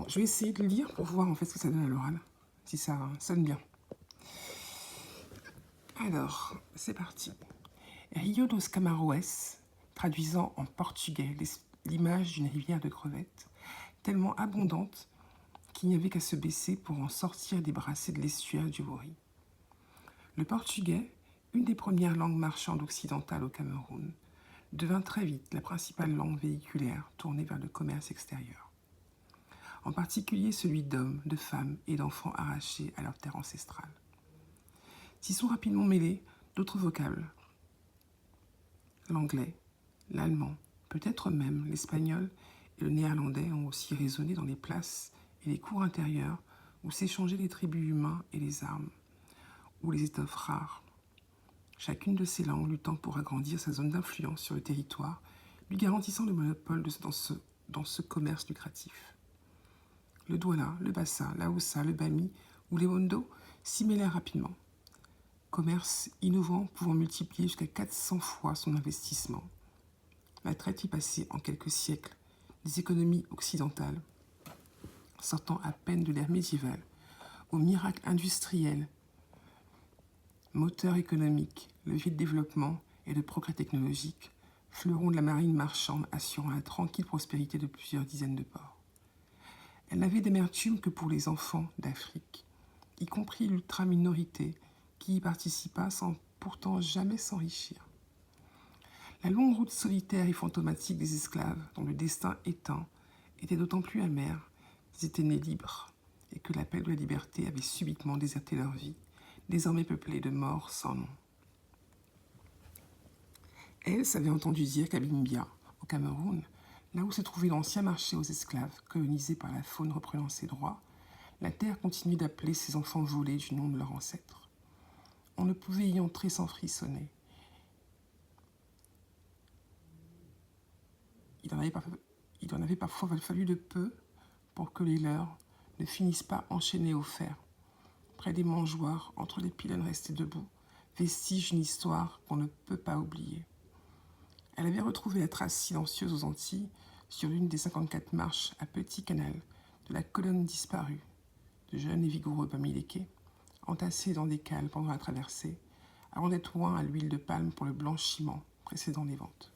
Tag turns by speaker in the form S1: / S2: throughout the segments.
S1: Bon, je vais essayer de le lire pour voir en fait ce que ça donne à l'oral, si ça sonne bien. Alors, c'est parti. Rio dos Camaroes, traduisant en portugais l'image d'une rivière de crevettes, tellement abondante qu'il n'y avait qu'à se baisser pour en sortir des brassées de l'estuaire du Wori. Le portugais, une des premières langues marchandes occidentales au Cameroun, devint très vite la principale langue véhiculaire tournée vers le commerce extérieur. En particulier celui d'hommes, de femmes et d'enfants arrachés à leur terre ancestrale. S'y sont rapidement mêlés d'autres vocables. L'anglais, l'allemand, peut-être même l'espagnol et le néerlandais ont aussi résonné dans les places et les cours intérieurs où s'échangeaient les tributs humains et les armes, ou les étoffes rares. Chacune de ces langues luttant pour agrandir sa zone d'influence sur le territoire, lui garantissant le monopole dans ce commerce lucratif. Le Douala, le Bassa, l'Aoussa, le Bami ou les Wondo s'y mêlèrent rapidement. Commerce innovant pouvant multiplier jusqu'à 400 fois son investissement. La traite y passait en quelques siècles des économies occidentales, sortant à peine de l'ère médiévale, au miracle industriel, moteur économique, levier de développement et de progrès technologique, fleuron de la marine marchande assurant la tranquille prospérité de plusieurs dizaines de ports. Elle n'avait d'amertume que pour les enfants d'Afrique, y compris l'ultra-minorité qui y participa sans pourtant jamais s'enrichir. La longue route solitaire et fantomatique des esclaves, dont le destin éteint, était d'autant plus amère qu'ils étaient nés libres et que l'appel de la liberté avait subitement déserté leur vie, désormais peuplée de morts sans nom. Elle s'avait entendu dire qu'à Bimbia, au Cameroun, là où se trouvait l'ancien marché aux esclaves, colonisé par la faune reprenant ses droits, la terre continuait d'appeler ses enfants volés du nom de leur ancêtre. On ne pouvait y entrer sans frissonner. Il en avait parfois fallu de peu pour que les leurs ne finissent pas enchaînés au fer, près des mangeoires, entre les pylônes restés debout, vestige d'une histoire qu'on ne peut pas oublier. Elle avait retrouvé la trace silencieuse aux Antilles, sur l'une des 54 marches à Petit Canal, de la colonne disparue, de jeunes et vigoureux Bamileke, entassés dans des cales pendant la traversée, avant d'être oints à l'huile de palme pour le blanchiment précédant les ventes.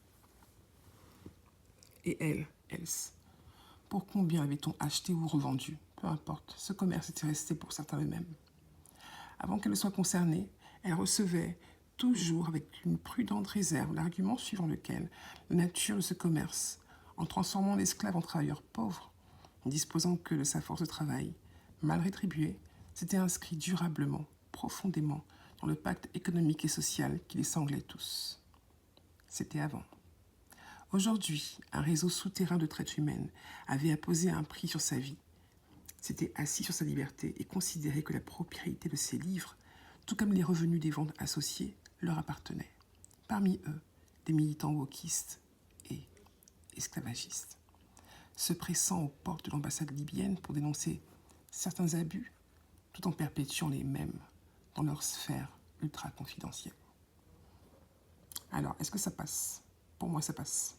S1: Et elle, Else, pour combien avait-on acheté ou revendu? Peu importe, ce commerce était resté pour certains eux-mêmes. Avant qu'elle ne soit concernée, elle recevait toujours avec une prudente réserve l'argument suivant lequel la nature de ce commerce, en transformant l'esclave en travailleur pauvre, ne disposant que de sa force de travail, mal rétribuée, s'était inscrit durablement, profondément, dans le pacte économique et social qui les sanglait tous. C'était avant. Aujourd'hui, un réseau souterrain de traite humaine avait apposé un prix sur sa vie, s'était assis sur sa liberté et considérait que la propriété de ses livres, tout comme les revenus des ventes associées, leur appartenait. Parmi eux, des militants wokistes et esclavagistes, se pressant aux portes de l'ambassade libyenne pour dénoncer certains abus, tout en perpétuant les mêmes dans leur sphère ultra confidentielle. Alors, est-ce que ça passe? Pour moi, ça passe.